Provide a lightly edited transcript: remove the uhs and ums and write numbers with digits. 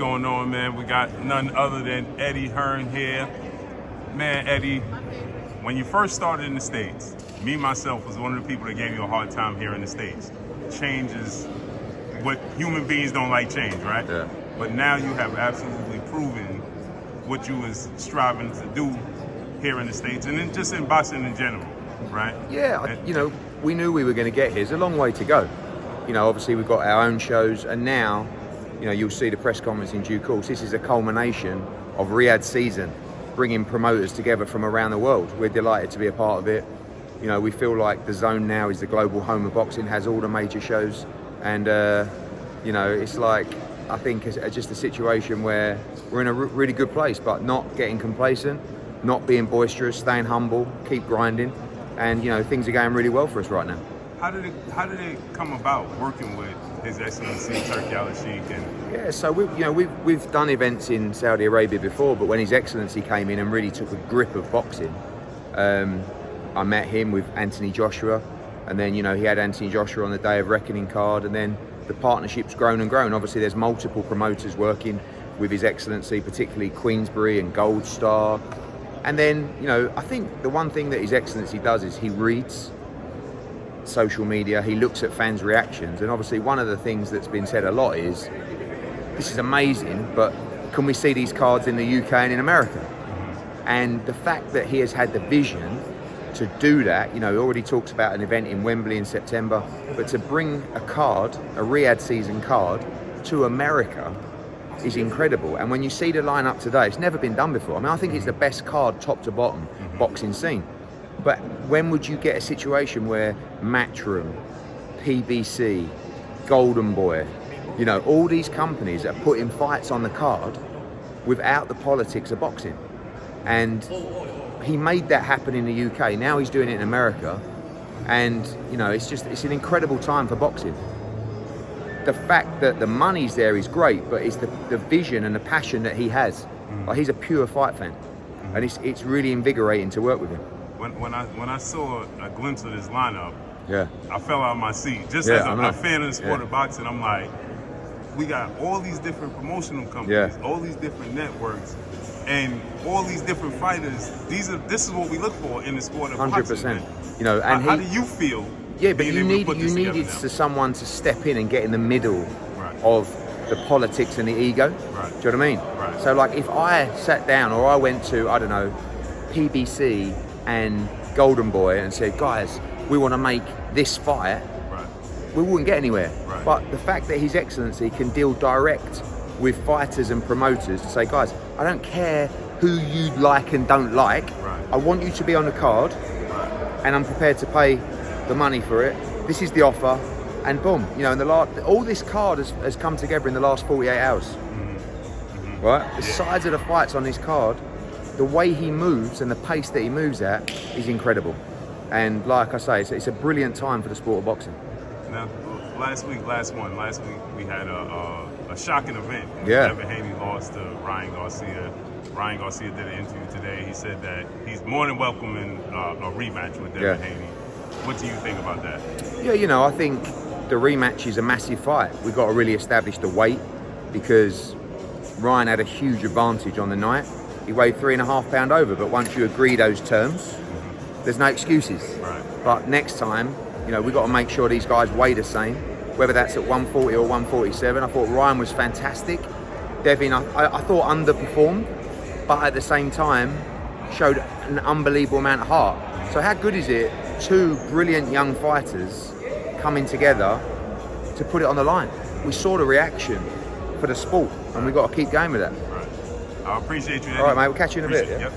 Going on, man? We got none other than Eddie Hearn here. Man, Eddie, when you first started in the States, me myself was one of the people that gave you a hard time here in the States. Change is what human beings don't like change, right? Yeah. But now you have absolutely proven what you was striving to do here in the States and then just in boxing in general, right? Yeah, we knew we were going to get here. It's a long way to go. Obviously we've got our own shows, and now, you'll see the press conference in due course. This is a culmination of Riyadh season, bringing promoters together from around the world. We're delighted to be a part of it. We feel like the Zone now is the global home of boxing, has all the major shows, and it's like, I think it's just a situation where we're in a really good place, but not getting complacent, not being boisterous, staying humble, keep grinding, and things are going really well for us right now. How did it come about working with His Excellency Turki Al-SHIEKH? Yeah, so we've done events in Saudi Arabia before, but when His Excellency came in and really took a grip of boxing, I met him with Anthony Joshua, and then he had Anthony Joshua on the Day of Reckoning card, and then the partnership's grown and grown. Obviously, there's multiple promoters working with His Excellency, particularly Queensberry and Gold Star. And then, I think the one thing that His Excellency does is he reads social media, he looks at fans' reactions, and obviously one of the things that's been said a lot is, this is amazing, but can we see these cards in the UK and in America? And the fact that he has had the vision to do that, he already talks about an event in Wembley in September, but to bring a card, a Riyadh season card, to America is incredible. And when you see the lineup today, it's never been done before. I think it's the best card, top to bottom, boxing scene. But when would you get a situation where Matchroom, PBC, Golden Boy, all these companies are putting fights on the card without the politics of boxing? And he made that happen in the UK. Now he's doing it in America. And, it's an incredible time for boxing. The fact that the money's there is great, but it's the vision and the passion that he has. Like, he's a pure fight fan. And it's really invigorating to work with him. When I saw a glimpse of this lineup, yeah, I fell out of my seat. Just as a fan of the sport of boxing, I'm like, we got all these different promotional companies, all these different networks, and all these different fighters. This is what we look for in the sport of 100%. Boxing. And how do you feel? Yeah, but you needed someone to step in and get in the middle of the politics and the ego. Right. Do you know what I mean? Right. So, like, if I sat down or I went to, I don't know, PBC and Golden Boy and said, guys, we want to make this fight, we wouldn't get anywhere. Right. But the fact that His Excellency can deal direct with fighters and promoters to say, guys, I don't care who you like and don't like, I want you to be on the card, and I'm prepared to pay the money for it. This is the offer, and boom, in all this card has come together in the last 48 hours. Right? The size of the fights on this card, the way he moves and the pace that he moves at is incredible. And like I say, it's a brilliant time for the sport of boxing. Now, last week we had a shocking event. Devin Haney lost to Ryan Garcia. Ryan Garcia did an interview today. He said that he's more than welcoming a rematch with Devin Haney. What do you think about that? Yeah, I think the rematch is a massive fight. We've got to really establish the weight, because Ryan had a huge advantage on the night. He weighed 3.5 pounds over, but once you agree those terms, there's no excuses. Right. But next time, we've got to make sure these guys weigh the same, whether that's at 140 or 147. I thought Ryan was fantastic. Devin, I thought underperformed, but at the same time showed an unbelievable amount of heart. So how good is it, two brilliant young fighters coming together to put it on the line? We saw the reaction for the sport, and we've got to keep going with that. Right. I appreciate you, Eddie. All right, mate, we'll catch you in a bit. Yeah? Yep.